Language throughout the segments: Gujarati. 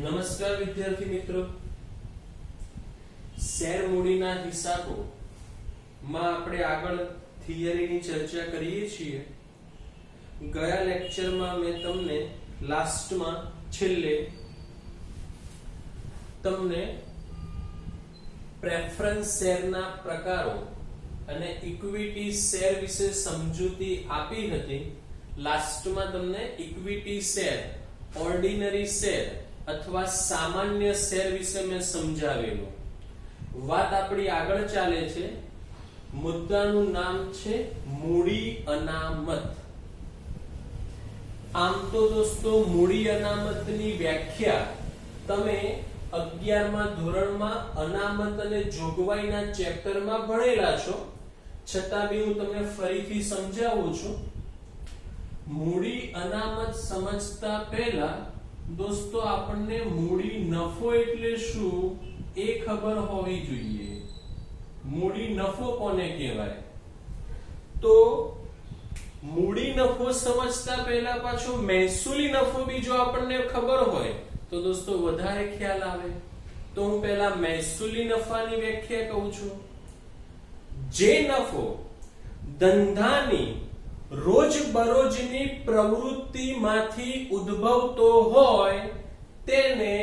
નમસ્કાર વિદ્યાર્થી મિત્રો, શેર મૂડીના હિસાબો માં આપણે આગળ થિયરીની ચર્ચા કરીએ છીએ। ગયા લેક્ચરમાં મેં તમને લાસ્ટમાં છેલ્લે તમને પ્રેફરન્સ શેરના પ્રકારો અને ઇક્વિટી શેર વિશે સમજૂતી આપી હતી। લાસ્ટમાં તમને ઇક્વિટી શેર, ઓર્ડિનરી શેર अथवा सामान्य शेर विषय में समझावेलू। बात आपणी आगळ चाले छे। मुद्दानुं नाम छे मूडी अनामत। आम तो दोस्तों मूडी अनामतनी व्याख्या तमे 11मा धोरणमां अनामत अने जोगवाईना चेप्टरमां भणेला छो, छतां बी हुं तमने फरीथी समजावुं छुं। मूडी अनामत समजता पहेला दोस्तों आपने मूडी नफो एटले शुं ए खबर होवी जोईए। मूडी नफो कोने कहेवाय? तो मूडी नफो समजता पहला पाछो महसूली नफो भी जो आपने खबर होय तो दोस्तों वधारे ख्याल आवे। तो हूँ पहला महसूली नफानी व्याख्या कहूं छुं। जे नफो धंधानी रोज बरोजनी प्रवृत्ति माथी उद्भवतो होय तेने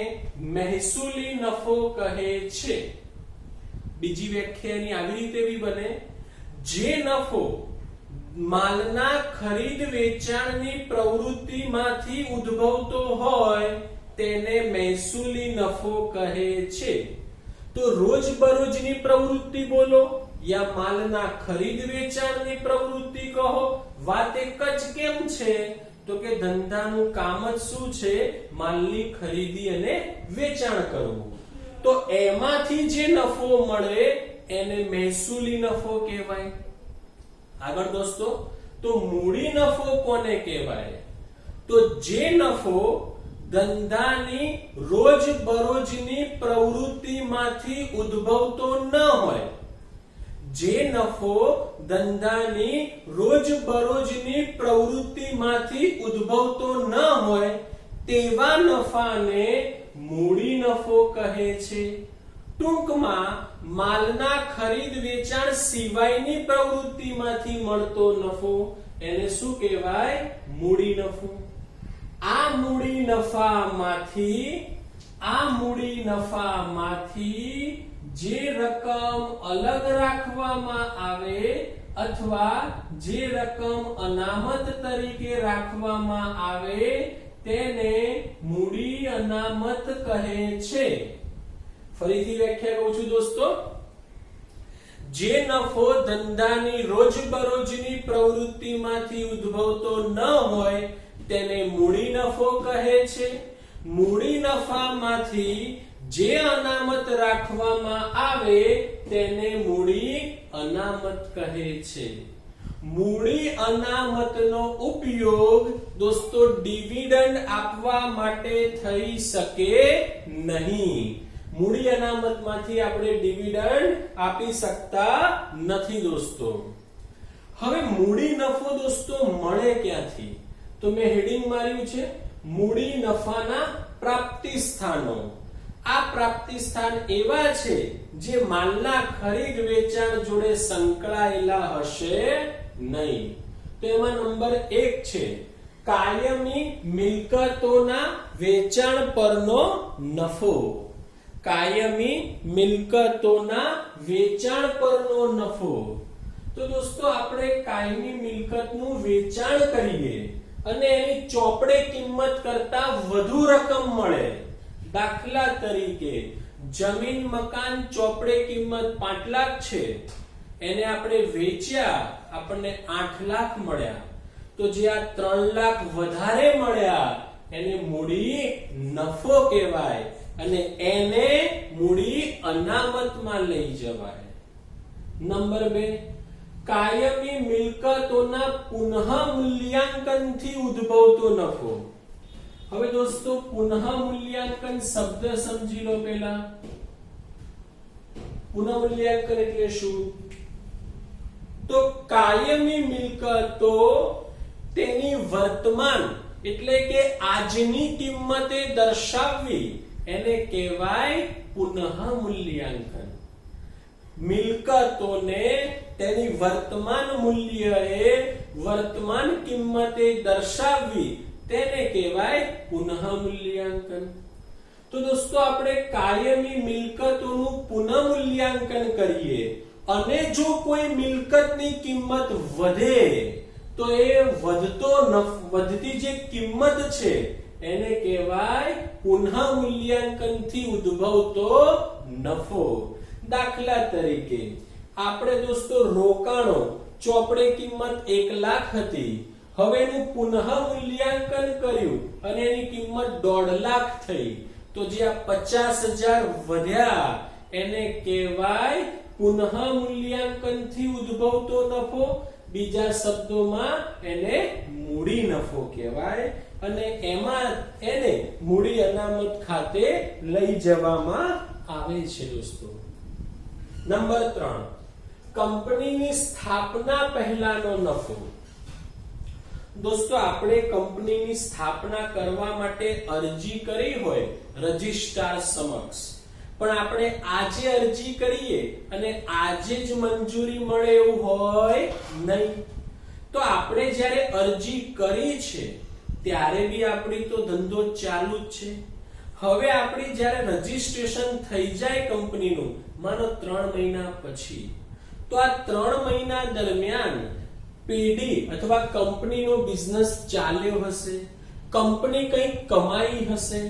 महसूली नफो कहे छे। बीजी व्याख्यानी આવી રીતે भी बने, जे नफो मालना खरीद वेचाणनी प्रवृत्ति माथी उद्भवतो होय तेने महसूली नफो कहे छे। तो रोज बरोजनी प्रवृत्ति बोलो या मालना खरीद वेचाणनी प्रवृत्ति कहो, વાત એક જ કેમ છે? તો કે ધંધાનું કામ જ શું છે? માલની ખરીદી અને વેચાણ કરવું। તો એમાંથી જે નફો મળે એને મહેસૂલી નફો કહેવાય। આગળ દોસ્તો, તો મૂડી નફો કોને કહેવાય? તો જે નફો ધંધાની રોજ બરોજની પ્રવૃત્તિમાંથી ઉદ્ભવતો ન હોય, जे नफो धंधानी रोज बरोजनी प्रवृत्तिमांथी उद्भवतो न होय तेवा नफाने मूडी नफो कहे छे। टूंकमां मालना खरीद वेचाण सिवायनी प्रवृत्तिमांथी मळतो नफो एने शुं कहेवाय? मूडी नफो। आ मूडी नफामांथी जे रकम अलग राखवामां आवे अथवा जे रकम अनामत तरीके राखवामां आवे तेने मूडी अनामत कहे छे। फरीथी व्याख्या कहूं छुं दोस्तों। जे नफो धंधानी रोजबरोजनी प्रवृत्तिमांथी उद्भवतो न होय तेने मूडी नफो कहे छे। मूडी नफामांथी जे अनामत राखवामां आवे तेने मूडी अनामत कहे छे। मूडी अनामतनो उपयोग दोस्तों डिविडंड आपवा माटे थई सके नहीं। मूडी अनामतमांथी आपणे डिविडंड आपी सकता नथी दोस्तों। हवे मूडी नफो दोस्तों मळे क्यांथी? तो मैं हेडिंग मार्युं छे मूडी नफाना प्राप्ति स्थानो। आ प्राप्ति स्थान एवा छे जे मालना खरीद वेचाण जोड़े संकळाયેલા हशे नहीं। तो एमां नंबर 1 छे कायमी मिलकतोना वेचाण परनो नफो। कायमी मिलकतोना वेचाण परनो नफो। तो दोस्तों आपणे कायमी मिलकतनुं वेचाण करीए અને એની ચોપડે કિંમત કરતા વધુ રકમ મળે। દાખલા તરીકે જમીન મકાન ચોપડે કિંમત 5 લાખ છે, એને આપણે વેચ્યા, આપણને 8 લાખ મળ્યા। તો જે આ 3 લાખ વધારે મળ્યા એને મૂડી નફો કહેવાય અને એને મૂડી અનામતમાં લઈ જવાય। નંબર 2 कायमी मिलकतोना पुनः मूल्यांकनथी उद्भवतो नफो। હવે દોસ્તો પુનઃ મૂલ્યાંકન શબ્દ સમજી લો। પહેલા પુનઃ મૂલ્યાંકન એટલે શું? તો કાયમી મિલકતો તેની વર્તમાન એટલે કે આજની કિંમતે દર્શાવવી એને કહેવાય પુનઃ મૂલ્યાંકન. મિલકતોને તેની વર્તમાન મૂલ્યએ વર્તમાન કિંમતે દર્શાવવી તેને કહેવાય પુનઃ મૂલ્યાંકન. તો દોસ્તો આપણે કાયમી મિલકતોનું પુનઃ મૂલ્યાંકન કરીએ અને જો કોઈ મિલકતની કિંમત વધે તો એ વધતી જે કિંમત છે એને કહેવાય પુનઃ મૂલ્યાંકનથી ઉદ્ભવતો નફો. દાખલા તરીકે આપણે દોસ્તો રોકાણો ચોપડે કિંમત 1 લાખ હતી, હવે એનું પુનઃ મૂલ્યાંકન કર્યું અને એની કિંમત 1.5 લાખ થઈ, તો જે આ 50,000 વધ્યા એને કહેવાય પુનઃ મૂલ્યાંકનથી ઉદ્ભવતો નફો. બીજા શબ્દોમાં એને મૂડી નફો કહેવાય અને એમાં એને મૂડી અનામત ખાતે લઈ જવામાં આવે છે દોસ્તો. નંબર 3, કંપનીની સ્થાપના પહેલાનો નફો. દોસ્તો આપણે કંપનીની સ્થાપના કરવા માટે અરજી કરી હોય રજિસ્ટ્રાર સમક્ષ, પણ આપણે આજે અરજી કરીએ અને આજે જ મંજૂરી મળે એવું હોય નહીં. તો આપણે જ્યારે અરજી કરી છે ત્યારે બી આપણી તો ધંધો ચાલુ જ છે. હવે આપણી જ્યારે રજીસ્ટ્રેશન થઈ જાય કંપનીનું, માનો 3 મહિના પછી, તો આ 3 મહિના દરમિયાન પેઢી અથવા કંપનીનો બિઝનેસ ચાલ્યો હશે, કંપની કંઈક કમાઈ હશે,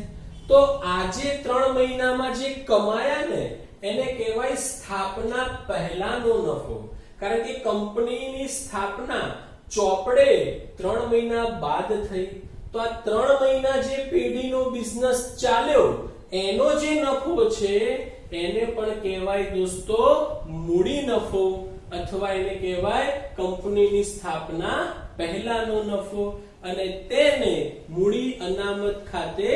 તો આજે 3 મહિનામાં જે કમાયા ને એને કહેવાય સ્થાપના પહેલાનો નફો. કારણ કે કંપનીની સ્થાપના ચોપડે 3 મહિના બાદ થઈ, તો આ 3 મહિના જે પેઢીનો બિઝનેસ ચાલ્યો એનો જે નફો છે એને પણ કહેવાય દોસ્તો મૂડી નફો, અથવા એને કહેવાય કંપનીની સ્થાપના પહેલાનો નફો, અને તેને મૂડી અનામત ખાતે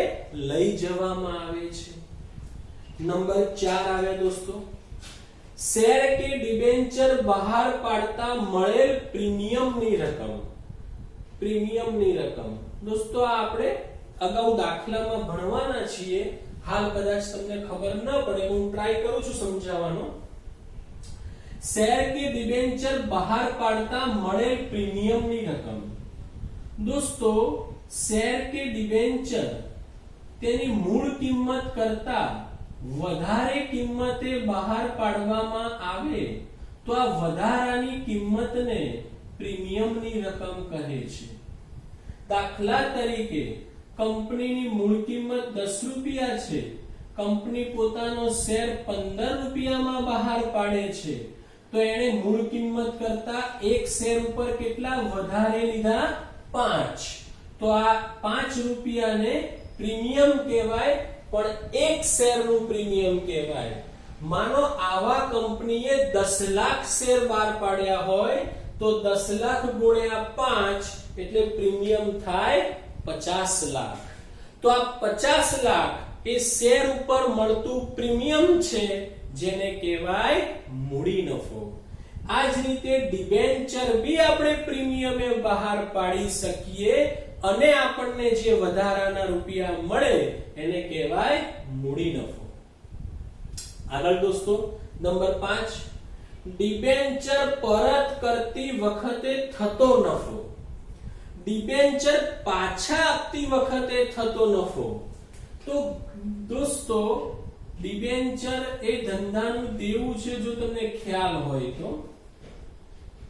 લઈ જવામાં આવે છે. નંબર 4 આવ્યા દોસ્તો, શેર કે ડિબેન્ચર બહાર પાડતા મળેલ પ્રીમિયમની રકમ. પ્રીમિયમની રકમ દોસ્તો આપણે અગાઉ દાખલામાં ભણવાના છીએ, હાલ કદાચ તમને ખબર ન પડે, હું ટ્રાય કરું છું સમજાવવાનો. શેર કે ડિબેન્ચર બહાર પાડતા મળેલ પ્રીમિયમની રકમ. દોસ્તો શેર કે ડિબેન્ચર તેની મૂળ કિંમત કરતા વધારે કિંમતે બહાર પાડવામાં આવે તો આ વધારાની કિંમતને પ્રીમિયમની રકમ કહે છે. દાખલા તરીકે કંપનીની મૂળ કિંમત 10 રૂપિયા છે, કંપની પોતાનો શેર 15 રૂપિયામાં બહાર પાડે છે, તો એને મૂળ કિંમત કરતા એક શેર ઉપર કેટલા વધારે લીધા? 5. તો આ 5 રૂપિયાને પ્રીમિયમ કહેવાય, પણ એક શેરનું પ્રીમિયમ કહેવાય. માનો આવા કંપનીએ 10 લાખ શેર બહાર પાડ્યા હોય તો 10 લાખ ગુણ્યા 5 એટલે પ્રીમિયમ થાય 50 લાખ. તો આ 50 લાખ એ શેર ઉપર મળતું પ્રીમિયમ છે, જેને કહેવાય મૂડી નફો. આ જ રીતે ડિબેન્ચર બી આપણે પ્રીમિયમે બહાર પાડી શકીએ અને આપણને જે વધારાના રૂપિયા મળે એને કહેવાય મૂડી નફો. આગળ દોસ્તો નંબર 5, ડિબેન્ચર પરત કરતી વખતે થતો નફો. ડિબેન્ચર પાછા આપતી વખતે થતો નફો. તો દોસ્તો ડિબેન્ચર એ ધંધાનું દેવું છે, જો તમને ખ્યાલ હોય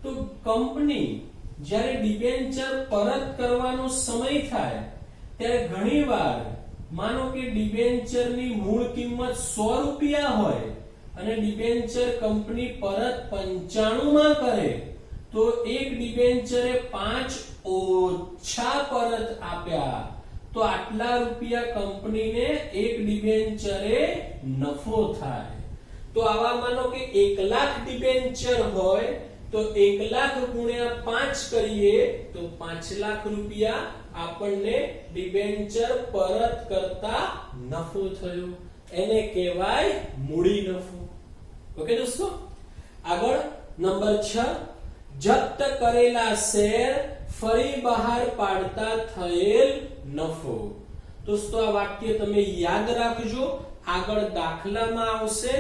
તો કંપની જ્યારે ડિબેન્ચર પરત કરવાનો સમય થાય ત્યારે ઘણીવાર માનો કે ડિબેન્ચરની મૂળ કિંમત 100 રૂપિયા હોય અને ડિબેન્ચર કંપની પરત 95 માં કરે તો એક ડિબેન્ચરે 5 ઓછા પરત આપ્યા તો આટલા રૂપિયા કંપનીને એક ડિબેન્ચરે નફો થાય. તો આવા માનો કે 1 લાખ ડિબેન્ચર હોય તો 1 લાખ ગુણ્યા 5 કરીએ તો 5 લાખ રૂપિયા આપણને ડિબેન્ચર પરત કરતા નફો થયો, એને કહેવાય મૂડી નફો. ઓકે દોસ્તો, આગળ નંબર 6, જપ્ત કરેલા શેર ફરી બહાર પાડતા થયેલ નફો. દોસ્તો આ વાક્ય તમે યાદ રાખજો, આગળ દાખલામાં આવશે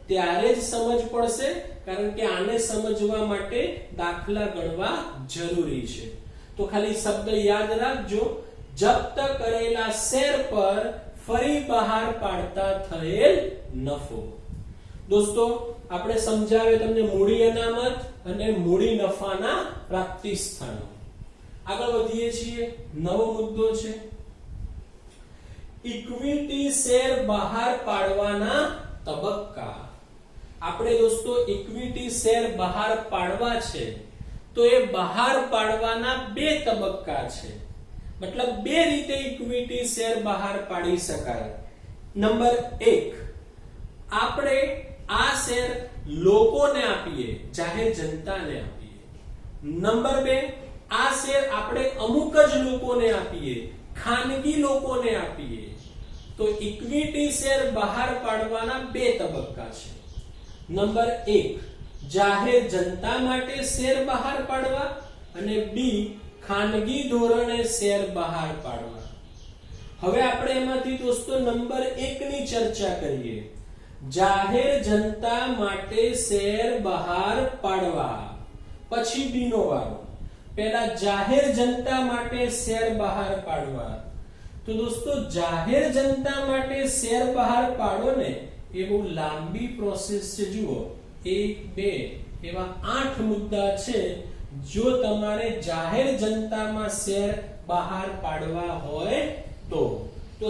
ત્યારે જ સમજ પડશે, કારણ કે આને સમજવા માટે દાખલા ગણવા જરૂરી છે. તો ખાલી શબ્દ યાદ રાખજો, જપ્ત કરેલા શેર પર ફરી બહાર પાડતા થયેલ નફો. દોસ્તો આપણે સમજાવે તમને મૂડી અનામત અને મૂડી નફાના પ્રાપ્તિ સ્થાનો. આગળ વધીએ છીએ, નવો મુદ્દો છે ઇક્વિટી શેર બહાર પાડવાના તબક્કા. આપણે દોસ્તો ઇક્વિટી શેર બહાર પાડવા છે તો એ બહાર પાડવાના બે તબક્કા છે, મતલબ બે રીતે ઇક્વિટી શેર બહાર પાડી શકાય. નંબર 1, આપણે આ શેર લોકોને આપીએ, જાહેર જનતાને આપીએ. નંબર 2, આ શેર આપણે અમુક જ લોકોને આપીએ, ખાનગી લોકોને આપીએ. તો ઇક્વિટી શેર બહાર પાડવાના બે તબક્કા છે. નંબર 1, જાહેર જનતા માટે શેર બહાર પાડવા, અને બી ખાનગી ધોરણે શેર બહાર પાડવા. હવે આપણે એમાંથી દોસ્તો નંબર 1 ની ચર્ચા કરીએ. જાહેર જનતા માટે શેર બહાર પાડવા, પછી બી નો વારો. પહેલા જાહેર જનતા માટે શેર બહાર પાડવા. તો દોસ્તો જાહેર જનતા માટે શેર બહાર પાડો ને એ બહુ લાંબી પ્રોસેસ છે. જુઓ 1 2 એવા 8 મુદ્દા છે. જો તમારે જાહેર જનતામાં શેર બહાર પાડવા હોય તો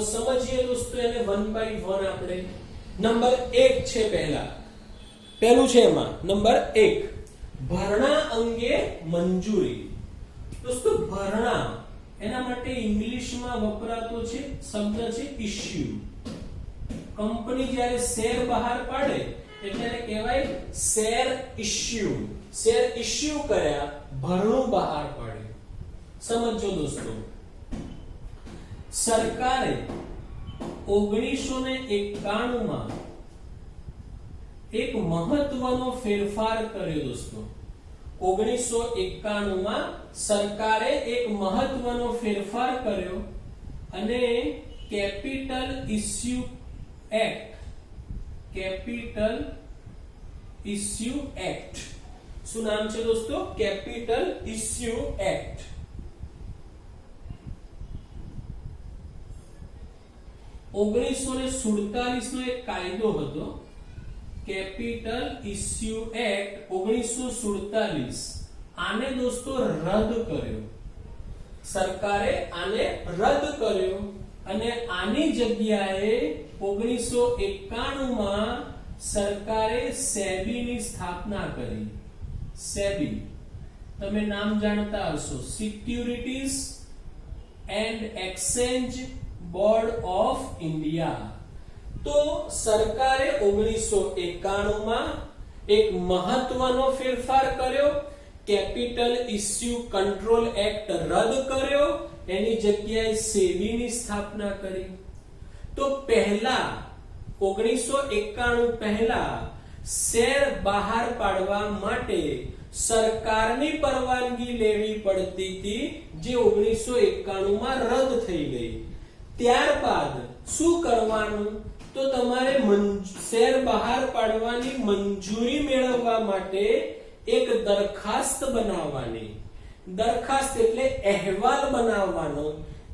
સમજીએ દોસ્તો એને 1 by 1. આપણે નંબર 1 છે, પહેલું છે એમાં નંબર 1, ભરણા અંગે મંજૂરી. દોસ્તો ભરણા એના માટે ઇંગ્લિશમાં વપરાતો છે શબ્દ છે ઇશ્યુ. કંપની જ્યારે શેર બહાર પાડે એટલે એને કહેવાય શેર ઇશ્યુ. શેર ઇશ્યુ કર્યા, ભરણું બહાર પાડ્યું. સમજો દોસ્તો, સરકારે 1991 માં એક મહત્વનો ફેરફાર કર્યો. દોસ્તો 1991 માં સરકારે એક મહત્વનો ફેરફાર કર્યો અને કેપિટલ ઇશ્યુ એક્ટ. શું નામ છે દોસ્તો? Capital issue act. $1947 નો એક કાયદો હતો, કેપિટલ ઇશ્યુ એક્ટ 1947. આને દોસ્તો રદ કર્યો સરકારે, આને રદ કર્યો અને આની જગ્યાએ 1991 માં સરકારે સેબી ની સ્થાપના કરી. સેબી તમે નામ જાણતા હશો, securities and exchange board of India. તો સરકારે 1991 માં એક મહત્વનો ફેરફાર કર્યો, કેપિટલ ઇશ્યુ કંટ્રોલ એક્ટ રદ કર્યો, એની જગ્યાએ સેબી ની સ્થાપના કરી. તો પહેલા 1991 પહેલા શેર બહાર પાડવા માટે સરકારની પરવાનગી લેવી પડતી હતી, જે 1991 માં રદ થઈ ગઈ. ત્યારબાદ શું કરવાનું? તો તમારે શેર બહાર પાડવાની મંજૂરી મેળવવા માટે એક દરખાસ્ત બનાવવાની. દરખાસ્ત એટલે અહેવાલ બનાવવાનો.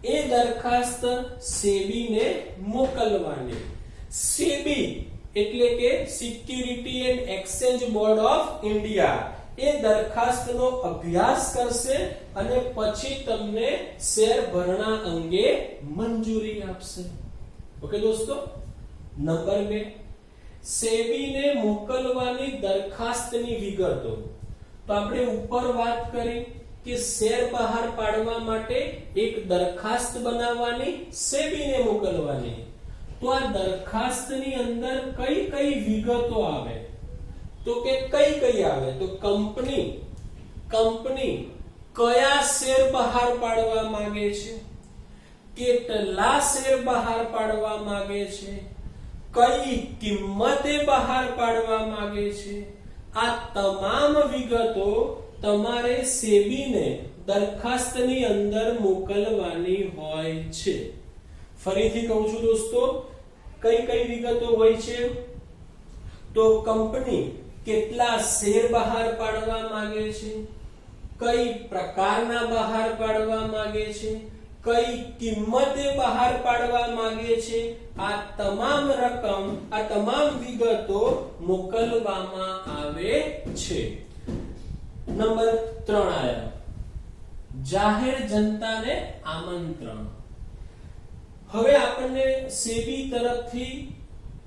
એ દરખાસ્ત સેબીને મોકલવાની. સેબી એટલે કે security and exchange board of India એ દરખાસ્તનો અભ્યાસ કરશે અને પછી તમને શેર ભરણા અંગે મંજૂરી આપશે. ઓકે દોસ્તો. નંબર 2, સેબીને મોકલવાની દરખાસ્તની વિગતો. તો આપણે ઉપર વાત કરી કે શેર બહાર પાડવા માટે એક દરખાસ્ત બનાવવાની, સેબીને મોકલવાની. તો આ દરખાસ્તની અંદર કઈ કઈ વિગતો આવે? તો કે કઈ આવે? તો કંપની કયા શેર બહાર પાડવા માંગે છે, કેટલા શેર બહાર પાડવા માંગે છે, કઈ કિંમતે બહાર પાડવા માંગે છે. આ તમામ વિગતો તમારે સેબીને દરખાસ્તની અંદર મોકલવાની હોય છે. ફરીથી કહું છું દોસ્તો, કઈ કઈ વિગતો હોય છે? તો કંપની કેટલા શેર બહાર પાડવા માંગે છે, કઈ પ્રકારના બહાર પાડવા માંગે છે, કઈ કિંમતે બહાર પાડવા માંગે છે, આ તમામ રકમ, આ તમામ વિગતો મોકલવામાં આવે છે. નંબર 3 આયા જાહેર જનતાને આમંત્રણ. હવે આપણને સેબી તરફથી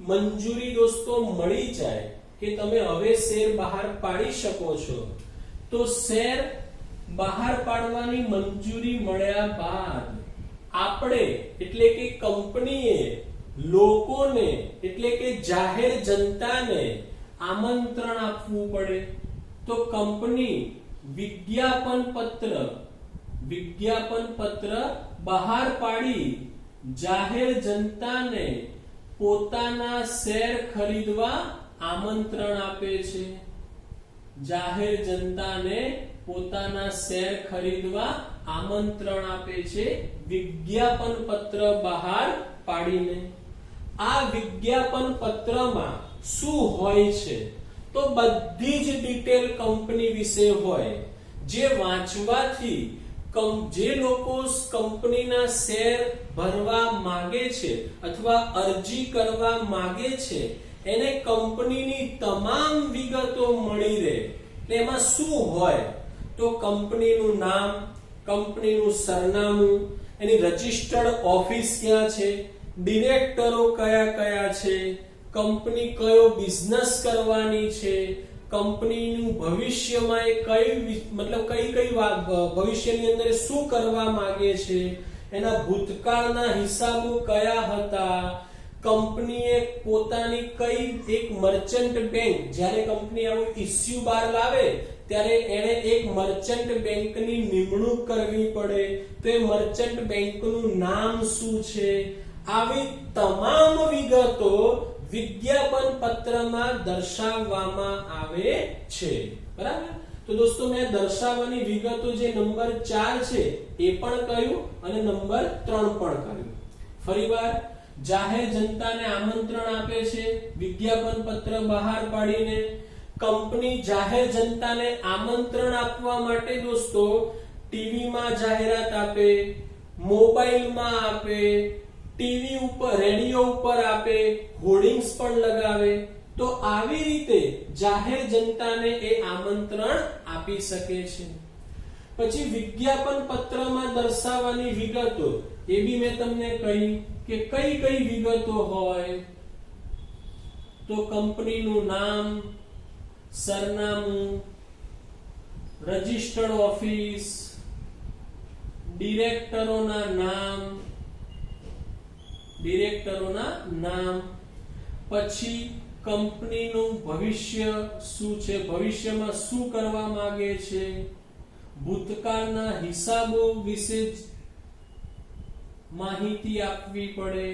મંજૂરી દોસ્તો મળી જાય કે તમે હવે શેર બહાર પાડી શકો છો, તો શેર બહાર પાડવાની મંજૂરી મળ્યા બાદ આપણે એટલે કે કંપનીએ લોકોને એટલે કે જાહેર જનતાને આમંત્રણ આપવું પડે. તો કંપની વિજ્ઞાપન પત્ર બહાર પાડી જાહેર જનતાને પોતાના શેર ખરીદવા આમંત્રણ આપે છે. જાહેર જનતાને પોતાના શેર ખરીદવા આમંત્રણ આપે છે વિજ્ઞાપન પત્ર બહાર પાડીને. આ વિજ્ઞાપન પત્રમાં શું હોય છે? તો બધી જ ડિટેલ કંપની વિશે હોય, જે વાંચવાથી જે લોકો કંપનીના શેર ભરવા માંગે છે અથવા અરજી કરવા માંગે છે એને કંપનીની તમામ વિગતો મળી રહે. એમાં શું હોય? તો કંપનીનું નામ, કંપનીનું સરનામું, એની રજિસ્ટર્ડ ઓફિસ ક્યાં છે, ડિરેક્ટરો કયા કયા છે, કંપની કયો બિઝનેસ કરવાની છે, કંપનીનું ભવિષ્યમાં એ કઈ ભવિષ્યની અંદર શું કરવા માંગે છે, એના ભૂતકાળના હિસાબો કયા હતા, કંપનીએ પોતાની કઈ એક મર્ચન્ટ બેંક, જ્યારે કંપની આવું ઇશ્યુ બહાર લાવે ત્યારે એને એક મર્ચન્ટ બેંકની નિમણૂક કરવી પડે, તો એ મર્ચન્ટ બેંકનું નામ શું છે, આવી તમામ વિગતો વિજ્ઞાપન પત્રમાં દર્શાવવામાં આવે છે. બરાબર? તો દોસ્તો મેં દર્શાવવાની વિગતો જે નંબર 4 છે એ પણ કહ્યું અને નંબર 3 પણ કહ્યું. ફરીવાર, જાહેર જનતાને આમંત્રણ આપે છે વિજ્ઞાપન પત્ર બહાર પાડીને. કંપની જાહેર જનતાને આમંત્રણ આપવા માટે દોસ્તો ટીવીમાં જાહેરાત આપે, મોબાઈલમાં આપે, ટીવી ઉપર, રેડિયો ઉપર આપે, હોર્ડિંગ્સ પણ લગાવે. તો આવી રીતે જાહેર જનતાને એ આમંત્રણ આપી શકે છે. પછી વિજ્ઞાપન પત્રમાં દર્શાવવાની વિગતો એ બી મેં તમને કહી કે કઈ કઈ વિગતો હોય. તો કંપનીનું નામ, સરનામું, રજિસ્ટર્ડ ઓફિસ, ડિરેક્ટરોના નામ, પછી કંપનીનું ભવિષ્ય શું છે, ભવિષ્યમાં શું કરવા માંગે છે, ભૂતકાળના હિસાબો વિશે માહિતી આપવી પડે,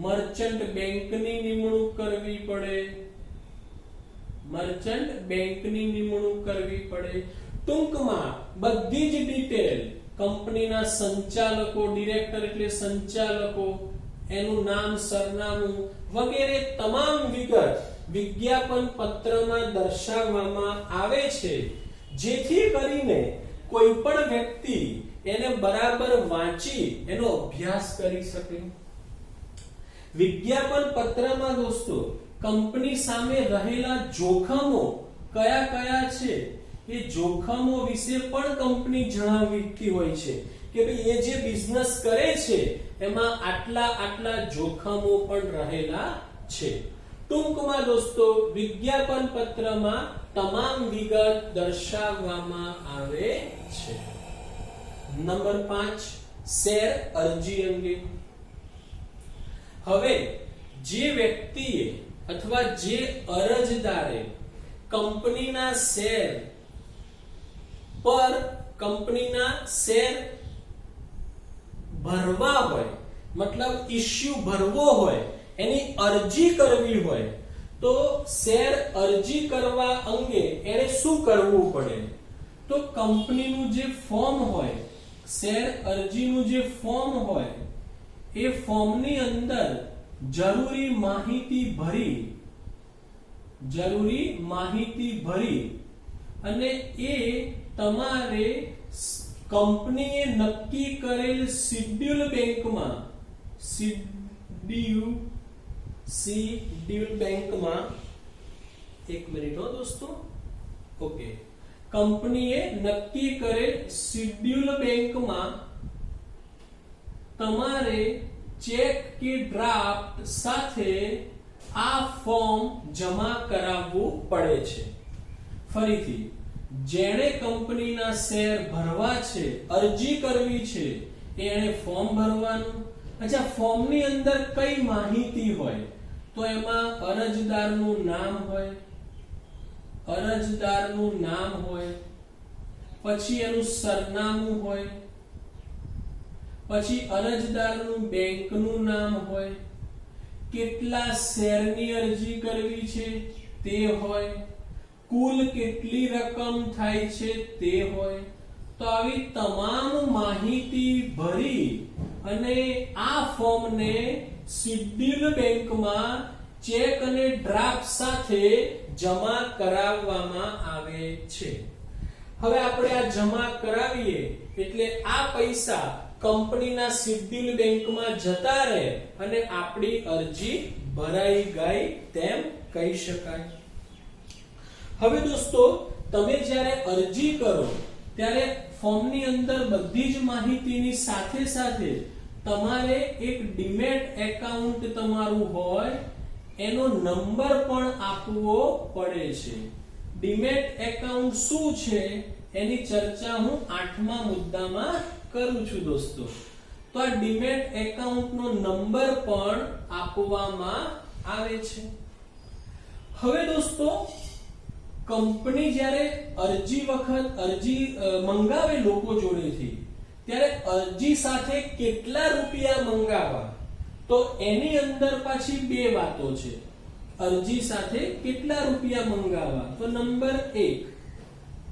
મર્ચન્ટ બેંકની નિમણૂક કરવી પડે, ટૂંકમાં બધી જ ડિટેલ કંપનીના સંચાલકો, ડિરેક્ટર એટલે સંચાલકો, એનું નામ, સરનામું વગેરે તમામ વિગત વિજ્ઞાપન પત્રમાં દર્શાવવામાં આવે છે, જેથી કરીને કોઈ પણ વ્યક્તિ એને બરાબર વાંચી એનો અભ્યાસ કરી શકે. વિજ્ઞાપન પત્રમાં દોસ્તો કંપની સામે રહેલા જોખમો કયા કયા છે એ જોખમો વિશે પણ કંપની જણાવતી હોય છે કે ભાઈ એ જે બિઝનેસ કરે છે એમાં આટલા જોખમો પણ રહેલા છે. ટૂંકમાં દોસ્તો વિજ્ઞાપન પત્રમાં તમામ વિગત દર્શાવવામાં આવે છે. નંબર 5 શેર અરજી અંગે. હવે જે વ્યક્તિએ અથવા જે અરજદારે કંપનીના શેર ભરવા હોય, મતલબ ઇશ્યુ ભરવો હોય, એની અરજી કરવી હોય, તો શેર અરજી કરવા અંગે એને શું કરવું પડે? તો કંપનીનું જે ફોર્મ હોય, શેર અરજીનું જે ફોર્મ હોય એ ફોર્મની અંદર જરૂરી માહિતી ભરી અને એ તમારે કંપનીએ નક્કી કરેલ શિડ્યુલ બેંકમાં એક મિનિટ હો દોસ્તો, ઓકે, કંપનીએ નક્કી કરેલ શિડ્યુલ બેંકમાં તમારે ચેક કે ડ્રાફ્ટ સાથે આ ફોર્મ જમા કરાવવું પડે છે. ફરીથી, જેણે કંપનીના શેર ભરવા છે, અરજી કરવી છે, એણે ફોર્મ ભરવાનું. અચ્છા, ફોર્મની અંદર કઈ માહિતી હોય? તો એમાં અરજદારનું નામ હોય, પછી એનું સરનામું હોય, પછી અરજદારનું બેંકનું નામ હોય, કેટલા શેરની અરજી કરવી છે તે હોય, કુલ કેટલી રકમ થાય છે તે હોય. તો આવી તમામ માહિતી ભરી અને આ ફોર્મને શિડ્યુલ બેંકમાં ચેક અને ડ્રાફ્ટ સાથે જમા કરાવવામાં આવે છે. હવે આપણે આ જમા કરાવીએ એટલે આ પૈસા કંપનીના શિડ્યુલ બેંકમાં જતા રહે અને આપણી અરજી ભરાઈ ગઈ તેમ કહી શકાય. હવે દોસ્તો, તમે જ્યારે અરજી કરો ત્યારે ફોર્મની અંદર બધી જ માહિતીની સાથે સાથે તમારે એક ડીમેટ એકાઉન્ટ તમારું હોય એનો નંબર પણ આપવો પડે છે. ડીમેટ એકાઉન્ટ શું છે એની ચર્ચા હું 8મા મુદ્દામાં કરું છું દોસ્તો. તો આ ડીમેટ એકાઉન્ટનો નંબર પણ આપવામાં આવે છે. હવે દોસ્તો, કંપની જ્યારે અરજી મંગાવે લોકો જોડેથી, ત્યારે અરજી સાથે કેટલા રૂપિયા મંગાવવા, તો એની અંદર પાછી બે વાતો છે. અરજી સાથે કેટલા રૂપિયા મંગાવવા, તો નંબર 1,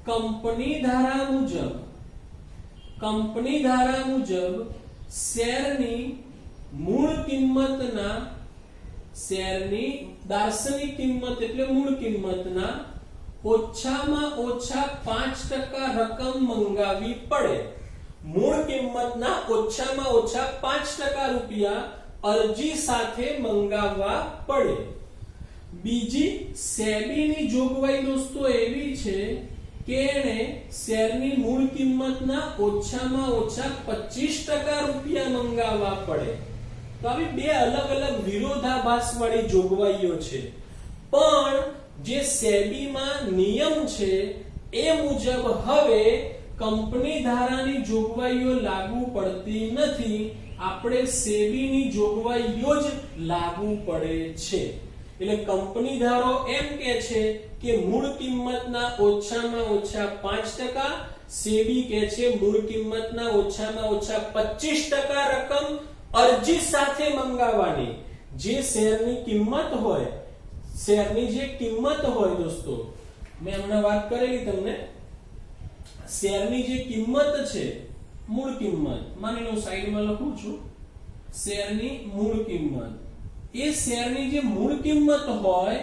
કંપની ધારા મુજબ શેરની મૂળ કિંમતના દાર્શનિક કિંમત એટલે મૂળ કિંમતના ઓછામાં ઓછા 5% રકમ મંગાવી પડે. મૂળ કિંમતના ઓછામાં ઓછા 5% રૂપિયા અરજી સાથે મંગાવવા પડે. બીજી સેબીની જોગવાઈ દોસ્તો એવી છે કે એને શેરની મૂળ કિંમતના ઓછામાં ઓછા 25% રૂપિયા મંગાવવા પડે. તો આવી બે અલગ અલગ વિરોધાભાસ વાળી જોગવાઈઓ છે. પણ જે સેબીમાં નિયમ છે એ મુજબ હવે કંપની ધારાની જોગવાઈઓ લાગુ પડતી નથી, આપણે સેબીની જોગવાઈઓ જ લાગુ પડે છે. એટલે કંપની ધારો એમ કે છે કે મૂળ કિંમતના ઓછામાં ઓછા 5%, સેબી કે છે મૂળ કિંમતના ઓછામાં ઓછા 25% રકમ અરજી સાથે મંગાવવાની. જે શેરની કિંમત હોય, શેરની જે કિંમત હોય દોસ્તો, મેં હમણાં વાત કરેલી તમને, શેરની જે કિંમત છે, મૂળ કિંમત, માની લો સાઈડમાં લખું છું, શેરની મૂળ કિંમત, એ શેરની જે મૂળ કિંમત હોય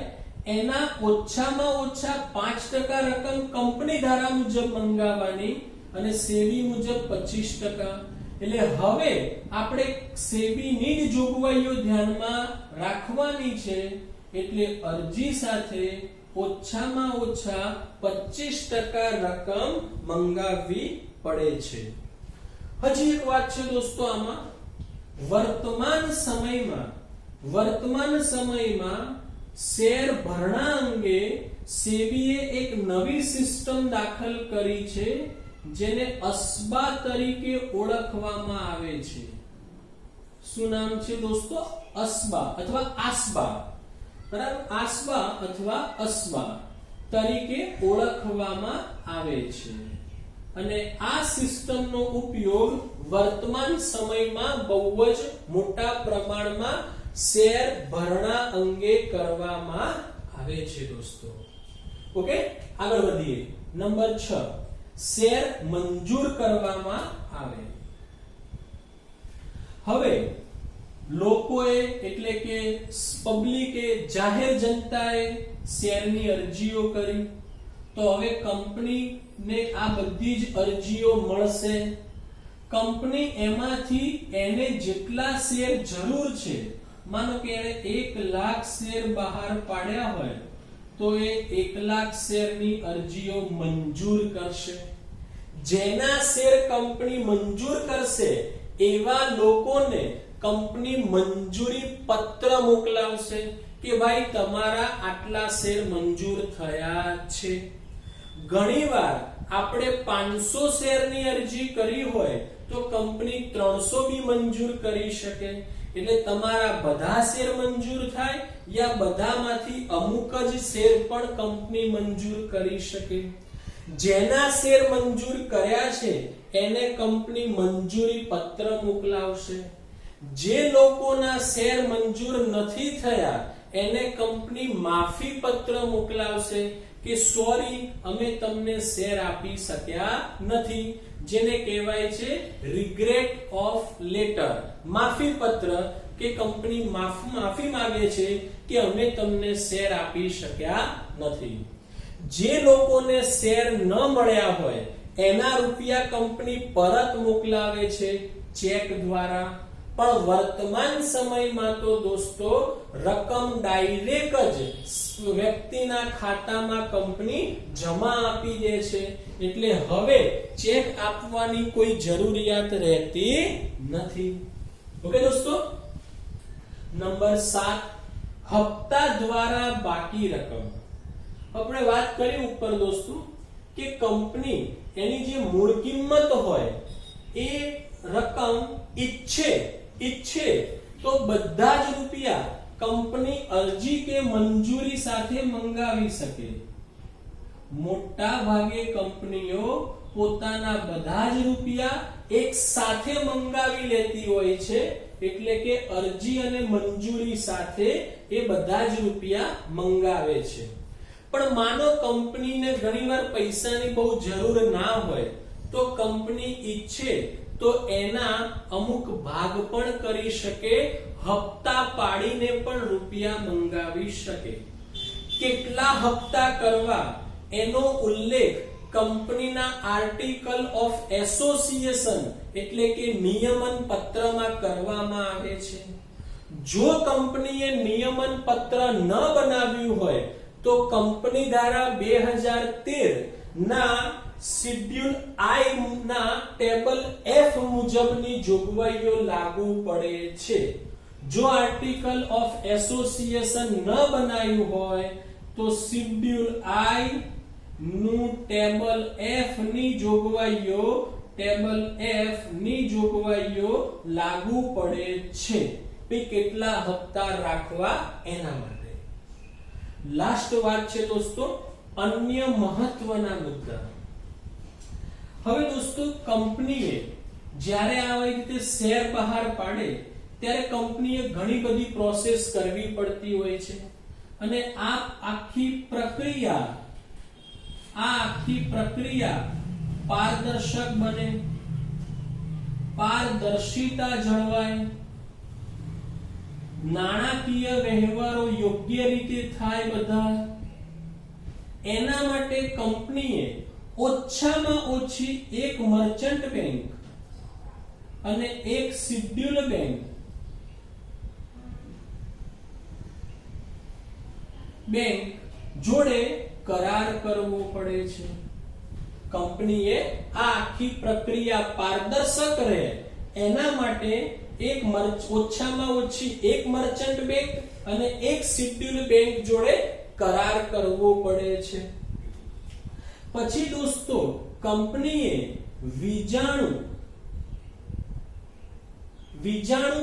એના ઓછામાં ઓછા 5% રકમ કંપની ધારા મુજબ મંગાવવાની અને સેબી મુજબ 25%. એટલે હવે આપણે સેબીની જ જોગવાઈઓ ધ્યાનમાં રાખવાની છે. એટલે અરજી સાથે ઓછામાં ઓછા 25% રકમ મંગાવવી પડે છે. હજી એક વાત છે દોસ્તો, આમાં વર્તમાન સમયમાં શેર ભરણા અંગે સેબીએ એક નવી સિસ્ટમ દાખલ કરી છે જેને અસ્બા તરીકે ઓળખવામાં આવે છે. શું નામ છે દોસ્તો? અસ્બા અથવા આસ્બા. બરાબર, આસ્બા અથવા અસ્બા તરીકે ઓળખવામાં આવે છે. અને આ સિસ્ટમનો ઉપયોગ વર્તમાન સમયમાં બહુ જ મોટા પ્રમાણમાં શેર ભરણા અંગે કરવામાં આવે છે દોસ્તો. ઓકે, આગળ વધીએ. નંબર 6, શેર મંજૂર કરવામાં આવે. હવે લોકોએ એટલે કે પબ્લિકે જાહેર જનતાએ શેરની અરજીઓ કરી તો હવે કંપનીને આ બધી જ અરજીઓ મળશે કંપની એમાંથી એને જેટલા શેર જરૂર છે માનો કે એને 1 લાખ શેર બહાર પાડ્યા હોય તો એ 1 લાખ શેરની અરજીઓ મંજૂર કરશે જેના શેર કંપની મંજૂર કરશે એવા લોકોને કંપની મંજૂરી પત્ર મોકલાવશે કે ભાઈ તમારા આટલા શેર મંજૂર થયા છે ઘણીવાર આપણે 500 શેરની અરજી કરી હોય તો કંપની 300 બી મંજૂર કરી શકે એટલે તમારા બધા શેર મંજૂર થાય યા બધામાંથી અમુક જ શેર પણ કંપની મંજૂર કરી શકે જેના શેર મંજૂર કર્યા છે એને કંપની મંજૂરી પત્ર મોકલાવશે જે લોકોના શેર મંજૂર નથી થયા એને કંપની માફી પત્ર મોકલાવશે કે સોરી અમે તમને શેર આપી શક્યા નથી જેને કહેવાય છે રિગ્રેટ ઓફ લેટર માફી પત્ર કે કંપની માફી માંગે છે કે અમે તમને શેર આપી શક્યા નથી જે લોકોને શેર ન મળ્યા હોય એના રૂપિયા કંપની પરત મોકલાવે છે ચેક દ્વારા પણ વર્તમાન સમયમાં તો દોસ્તો રકમ ડાયરેક્ટ જ વ્યક્તિના ખાતામાં કંપની જમા આપી દે છે એટલે હવે ચેક આપવાની કોઈ જરૂરિયાત રહેતી નથી ઓકે દોસ્તો નંબર 7 હપ્તા દ્વારા બાકી રકમ આપણે વાત કરી ઉપર દોસ્તો કે કંપની એની જે મૂળ કિંમત હોય એ રકમ ઈચ્છે તો બધા જ રૂપિયા કંપની અરજી કે મંજૂરી સાથે મંગાવી શકે મોટા ભાગે કંપનીઓ પોતાના બધા જ રૂપિયા એક સાથે મંગાવી લેતી હોય છે એટલે કે અરજી અને મંજૂરી સાથે એ બધા જ રૂપિયા મંગાવે છે પણ માનો કંપનીને ઘણીવાર પૈસાની બહુ જરૂર ના હોય તો કંપની ઈચ્છે તો એના અમુક ભાગ પણ કરી શકે હપ્તા પાડીને પણ રૂપિયા મંગાવી શકે કેટલા હપ્તા કરવા એનો ઉલ્લેખ કંપનીના આર્ટિકલ ઓફ એસોસિએશન એટલે કે નિયમન પત્રમાં કરવામાં આવે છે જો કંપનીએ નિયમન પત્ર ન બનાવ્યું હોય તો કંપની ધારા 2013 ના શેડ્યુલ I ના ટેબલ F મુજબની જોગવાઈઓ લાગુ પડે છે જો આર્ટિકલ ઓફ એસોસિએશન ન બનાવ્યું હોય તો શેડ્યુલ I નું ટેબલ F ની જોગવાઈઓ લાગુ પડે છે કે કેટલા હપ્તા રાખવા એના માટે લાસ્ટ વાત છે દોસ્તો અન્ય મહત્વના મુદ્દા હવે દોસ્તો કંપનીએ જ્યારે આવી રીતે શેર બહાર પાડે ત્યારે કંપનીએ ઘણી બધી પ્રોસેસ કરવી પડતી હોય છે અને આ આખી પ્રક્રિયા પારદર્શક બને પારદર્શિતા જળવાય નાણાકીય વ્યવહારો યોગ્ય રીતે થાય બધા એના માટે કંપનીએ ઓછામાં ઓછી એક મર્ચન્ટ બેંક અને એક શેડ્યુલ બેંક જોડે કરાર કરવો પડે છે કંપનીએ આ આખી પ્રક્રિયા પારદર્શક રહે એના માટે ઓછામાં ઓછી એક મર્ચન્ટ બેંક અને એક શેડ્યુલ બેંક જોડે કરાર કરવો પડે છે પછી દોસ્તો કંપનીએ વીજાણુ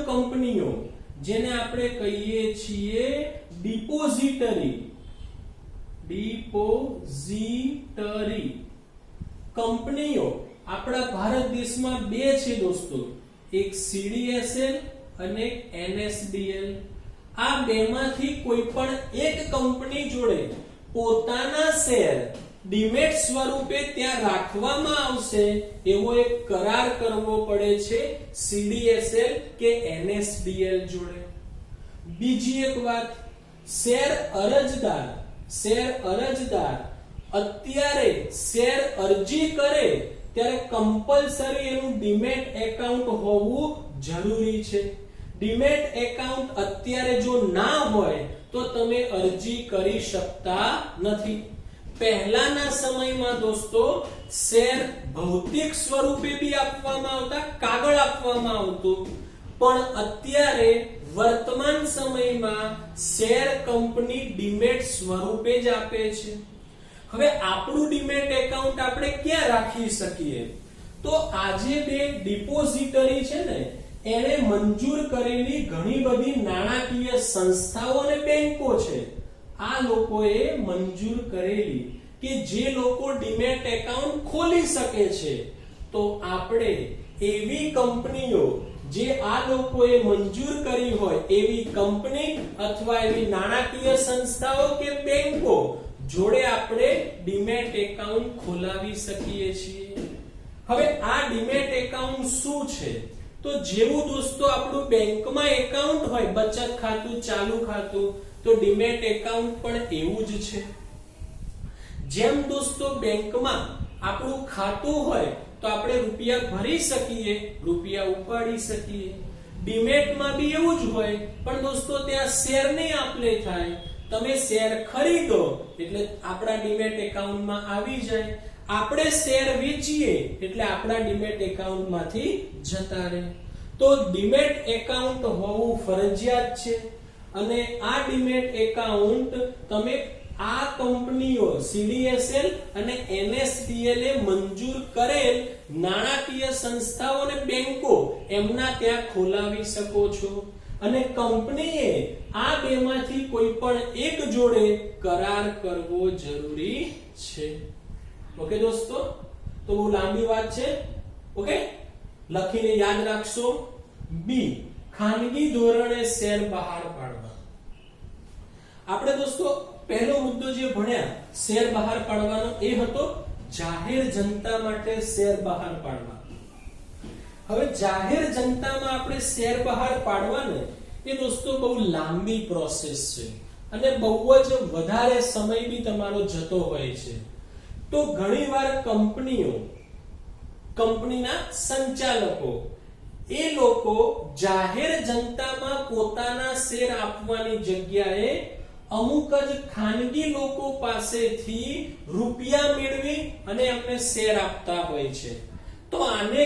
કંપનીઓ જેને આપણે કહીએ છીએ ડિપોઝિટરી કંપનીઓ આપણા ભારત દેશમાં બે છે દોસ્તો એક CDSL અને NSDL આ બેમાંથી કોઈ પણ એક કંપની જોડે પોતાના શેર ડીમેટ સ્વરૂપે ત્યાં રાખવામાં આવશે એવો એક કરાર કરવો પડે છે CDSL કે NSDL જોડે. બીજી એક વાત, શેર અરજદાર અત્યારે શેર અરજી કરે ત્યારે કમ્પલસરી એનું ડીમેટ એકાઉન્ટ હોવું જરૂરી છે. ડીમેટ એકાઉન્ટ અત્યારે જો ના હોય તો તમે અરજી કરી શકતા નથી. પહેલાના સમયમાં દોસ્તો શેર ભૌતિક સ્વરૂપે બી આપવામાં આવતા, કાગળ આપવામાં આવતું, પણ અત્યારે વર્તમાન સમયમાં શેર કંપની ડીમેટ સ્વરૂપે જ આપે છે. હવે આપણું ડીમેટ એકાઉન્ટ આપણે ક્યાં રાખી શકીએ? તો આજે બે ડિપોઝિટરી છે ને એને મંજૂર કરેલી ઘણી બધી નાણાકીય સંસ્થાઓ અને બેંકો છે. આ લોકોએ મંજૂર કરેલી કે જે લોકો ડીમેટ એકાઉન્ટ ખોલી શકે છે, તો આપણે એવી કંપનીઓ જે આ લોકોએ મંજૂર કરી હોય એવી કંપની અથવા એવી નાણાકીય સંસ્થાઓ કે બેંકો જોડે આપણે ડીમેટ એકાઉન્ટ ખોલાવી શકીએ છીએ. હવે આ ડીમેટ એકાઉન્ટ શું છે? તો જેવું દોસ્તો આપણું બેંકમાં એકાઉન્ટ હોય, બચત ખાતું, ચાલુ ખાતું, તો ડીમેટ એકાઉન્ટ પણ એવું જ છે. જેમ દોસ્તો બેંકમાં આપણું ખાતું હોય તો આપણે રૂપિયા ભરી શકીએ, રૂપિયા ઉપાડી શકીએ. ડીમેટમાં બી એવું જ હોય, પણ દોસ્તો ત્યાં શેરની આપ-લે થાય. તમે શેર ખરીદો એટલે આપણા ડીમેટ એકાઉન્ટમાં આવી જાય. આપણે શેર વેચીએ એટલે આપણા ડીમેટ એકાઉન્ટમાંથી જતા રહે. તો ડીમેટ એકાઉન્ટ હોવું ફરજિયાત છે. અને આ ડીમેટ એકાઉન્ટ તમે આ કંપનીઓ CDSL અને NSDL એ મંજૂર કરેલ નાણાકીય સંસ્થાઓ અને બેંકો એમના ત્યાં ખોલાવી શકો છો. અને કંપનીએ આ બેમાંથી કોઈ પણ એક જોડે કરાર કરવો જરૂરી છે. ઓકે દોસ્તો, તો બહુ લાંબી વાત છે. ઓકે, લખીને યાદ રાખશો. બી, ખાનગી ધોરણે શેર બહાર પાડવા. આપણે દોસ્તો પહેલો મુદ્દો જે ભણ્યા શેર બહાર પાડવાનો એ હતો જાહેર જનતા માટે શેર બહાર પાડવા. હવે જાહેર જનતામાં આપણે શેર બહાર પાડવાને એ દોસ્તો બહુ લાંબી પ્રોસેસ છે અને બહુ જ વધારે સમય બી તમારો જતો હોય છે. તો ઘણીવાર કંપનીના સંચાલકો એ લોકો જાહેર જનતામાં પોતાના શેર આપવાની જગ્યાએ અમુક જ ખાનગી લોકો પાસેથી રૂપિયા મેળવી અને એમને શેર આપતા હોય છે. તો આને